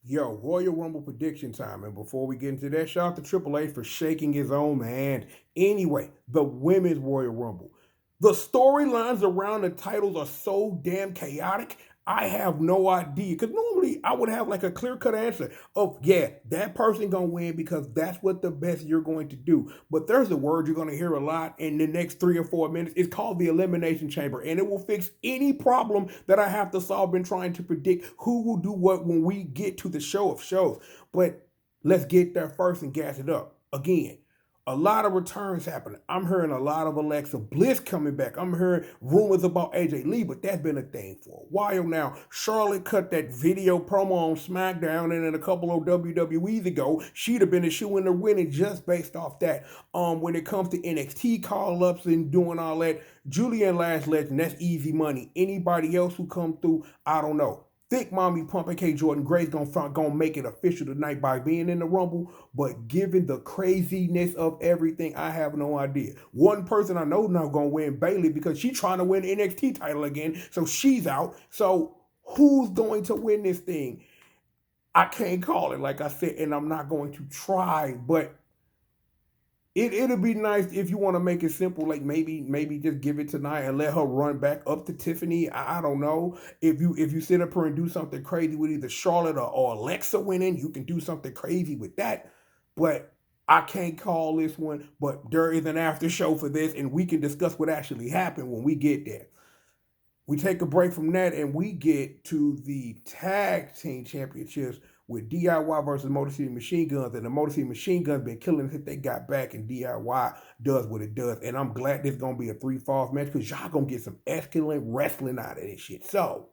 Yo, Royal Rumble prediction time. And before we get into that, shout out to Triple H for shaking his own hand. Anyway, the women's Royal Rumble. The storylines around the titles are so damn chaotic. I have no idea. Because normally I would have like a clear cut answer of, yeah, that person going to win because that's what the best you're going to do. But there's a word you're going to hear a lot in the next 3 or 4 minutes. It's called the Elimination Chamber. And it will fix any problem that I have to solve in trying to predict who will do what when we get to the show of shows. But let's get there first and gas it up. Again, a lot of returns happening. I'm hearing a lot of Alexa Bliss coming back. I'm hearing rumors about AJ Lee, but that's been a thing for a while now. Charlotte cut that video promo on SmackDown, and then a couple of WWEs ago, she'd have been a shoe in the winning just based off that. When it comes to NXT call ups and doing all that, Julian Last Legend, that's easy money. Anybody else who come through, I don't know. Thick Mommy Pump and K Jordan Gray's gonna make it official tonight by being in the Rumble, but given the craziness of everything, I have no idea. One person I know now gonna win, Bailey, because she's trying to win the NXT title again, so she's out. So who's going to win this thing? I can't call it, like I said, and I'm not going to try, but it'll be nice if you want to make it simple, like maybe just give it tonight and let her run back up to Tiffany. I don't know. If you sit up here and do something crazy with either Charlotte or Alexa winning, you can do something crazy with that. But I can't call this one. But there is an after show for this, and we can discuss what actually happened when we get there. We take a break from that and we get to the tag team championships with DIY versus Motor City Machine Guns. And the Motor City Machine Guns been killing it. They got back and DIY does what it does. And I'm glad this is going to be a 3 falls match because y'all going to get some excellent wrestling out of this shit. So,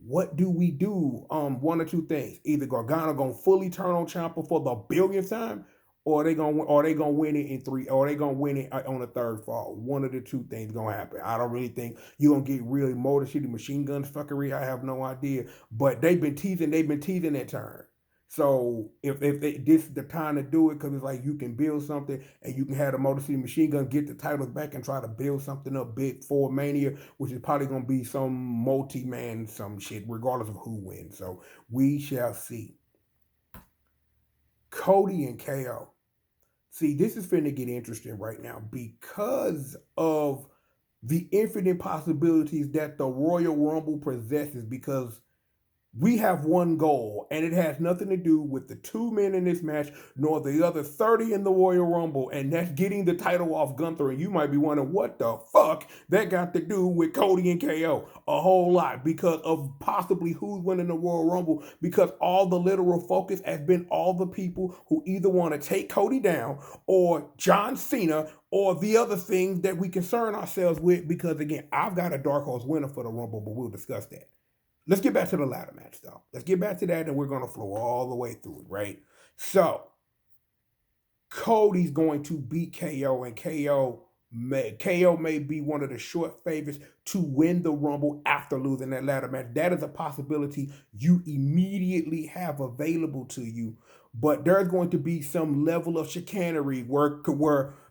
what do we do? One or two things. Either Gargano going to fully turn on Ciampa for the billionth time, or they gonna win it in three, or they gonna win it on the third fall. One of the two things gonna happen. I don't really think you're gonna get really Motor City Machine Guns fuckery. I have no idea, but they've been teasing that turn. So if this is the time to do it, because it's like you can build something and you can have the Motor City Machine Gun get the titles back and try to build something up big for Mania, which is probably gonna be some multi-man some shit, regardless of who wins. So we shall see. Cody and KO. See, this is finna get interesting right now because of the infinite possibilities that the Royal Rumble possesses. Because we have one goal, and it has nothing to do with the 2 men in this match, nor the other 30 in the Royal Rumble, and that's getting the title off Gunther. And you might be wondering, what the fuck that got to do with Cody and KO? A whole lot, because of possibly who's winning the Royal Rumble, because all the literal focus has been all the people who either want to take Cody down, or John Cena, or the other things that we concern ourselves with. Because again, I've got a dark horse winner for the Rumble, but we'll discuss that. Let's get back to the ladder match, though. Let's get back to that, and we're going to flow all the way through it, right? So, Cody's going to beat KO, and KO may be one of the short favorites to win the Rumble after losing that ladder match. That is a possibility you immediately have available to you, but there's going to be some level of chicanery where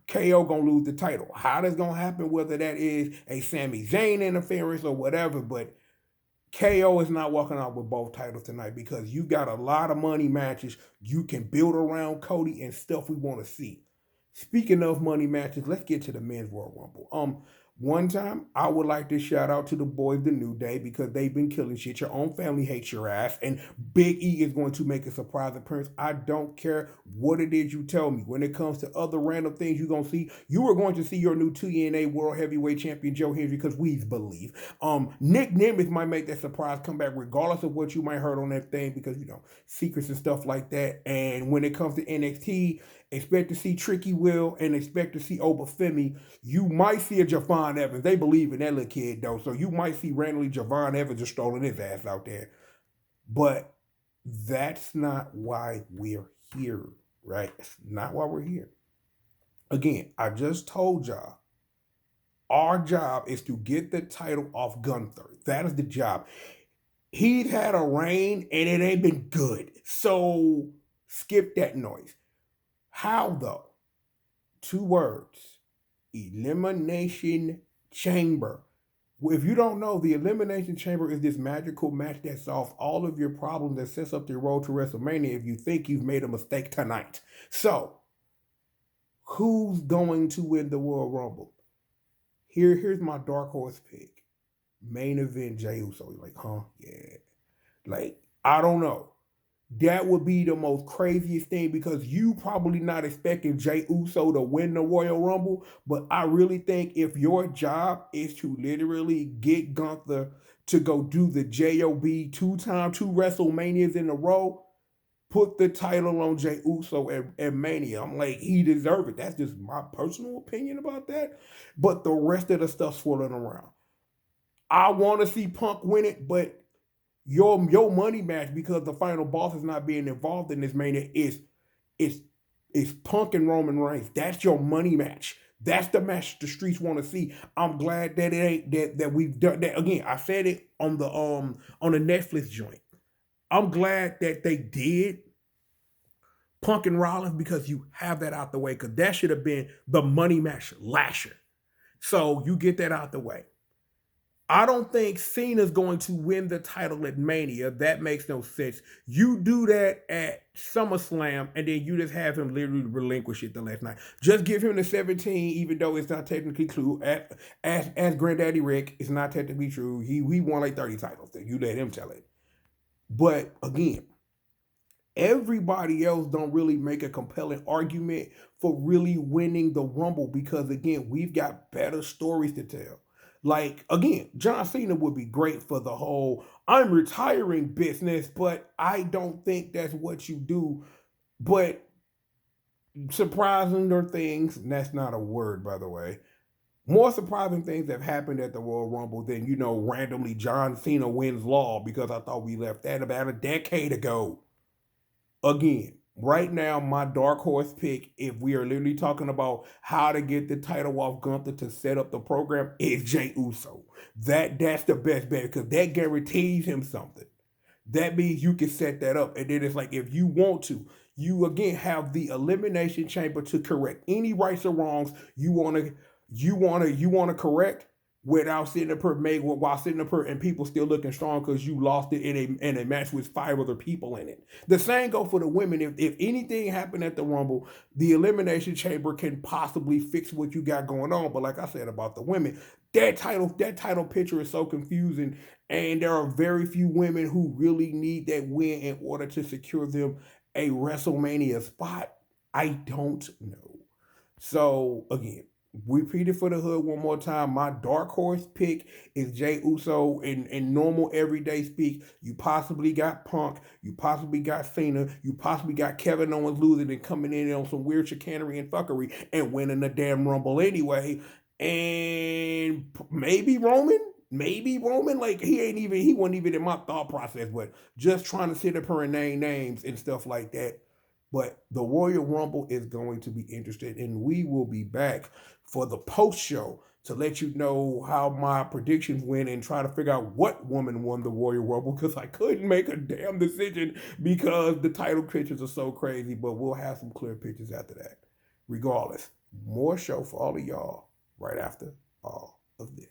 KO gonna lose the title. How that's gonna happen, whether that is a Sami Zayn interference or whatever, but KO is not walking out with both titles tonight because you got a lot of money matches you can build around Cody and stuff we want to see. Speaking of money matches, let's get to the men's Royal Rumble. One time I would like to shout out to the boys, the New Day, because they've been killing shit. Your own family hates your ass, and Big E is going to make a surprise appearance. I don't care what it is you tell me. When it comes to other random things you're gonna see, you are going to see your new TNA World Heavyweight Champion Joe Hendry, because we believe. Nick Nemeth might make that surprise comeback regardless of what you might heard on that thing, because secrets and stuff like that. And when it comes to NXT, expect to see Tricky Will and expect to see Obafemi. You might see a Javon Evans. They believe in that little kid though, so you might see randomly Javon Evans just strolling his ass out there. But that's not why we're here, right? That's not why we're here. Again, I just told y'all, our job is to get the title off Gunther. That is the job. He's had a reign and it ain't been good. So skip that noise. How though? 2 words. Elimination Chamber. If you don't know, the Elimination Chamber is this magical match that solves all of your problems that sets up the road to WrestleMania if you think you've made a mistake tonight. So, who's going to win the Royal Rumble? Here's my dark horse pick. Main event Jey Uso. You're like, huh? Yeah. Like, I don't know. That would be the most craziest thing because you probably not expecting Jey Uso to win the Royal Rumble, but I really think if your job is to literally get Gunther to go do the J.O.B. two WrestleManias in a row, put the title on Jey Uso at Mania. I'm like, he deserves it. That's just my personal opinion about that. But the rest of the stuff swirling around. I want to see Punk win it, but your money match because the final boss is not being involved in this Mania is Punk and Roman Reigns. That's your money match. That's the match the streets want to see. I'm glad that it ain't that we've done that again. I said it on the Netflix joint. I'm glad that they did Punk and Rollins because you have that out the way because that should have been the money match last year. So you get that out the way. I don't think Cena's going to win the title at Mania. That makes no sense. You do that at SummerSlam, and then you just have him literally relinquish it the last night. Just give him the 17, even though it's not technically true. As Granddaddy Rick, it's not technically true. He won like 30 titles. You let him tell it. But again, everybody else don't really make a compelling argument for really winning the Rumble because again, we've got better stories to tell. Like again, John Cena would be great for the whole I'm retiring business, but I don't think that's what you do. But surprising things, and that's not a word by the way. More surprising things have happened at the Royal Rumble than, randomly John Cena wins Law because I thought we left that about a decade ago. Again, right now, my dark horse pick, if we are literally talking about how to get the title off Gunther to set up the program, is Jey Uso. That's the best bet because that guarantees him something. That means you can set that up. And then it's like if you want to, you again have the elimination chamber to correct any rights or wrongs you wanna correct without sitting up while sitting up and people still looking strong because you lost it in a match with 5 other people in it. The same go for the women. If anything happened at the Rumble, the Elimination Chamber can possibly fix what you got going on. But like I said about the women, that title picture is so confusing, and there are very few women who really need that win in order to secure them a WrestleMania spot. I don't know. So again, repeat it for the hood one more time. My dark horse pick is Jey Uso in normal everyday speak. You possibly got Punk. You possibly got Cena. You possibly got Kevin Owens losing and coming in on some weird chicanery and fuckery and winning the damn Rumble anyway. And maybe Roman. Maybe Roman, like he wasn't even in my thought process, but just trying to sit up here and name names and stuff like that. But the Royal Rumble is going to be interesting, and we will be back for the post show to let you know how my predictions went and try to figure out what woman won the Royal Rumble because I couldn't make a damn decision because the title pictures are so crazy. But we'll have some clear pictures after that. Regardless, more show for all of y'all right after all of this.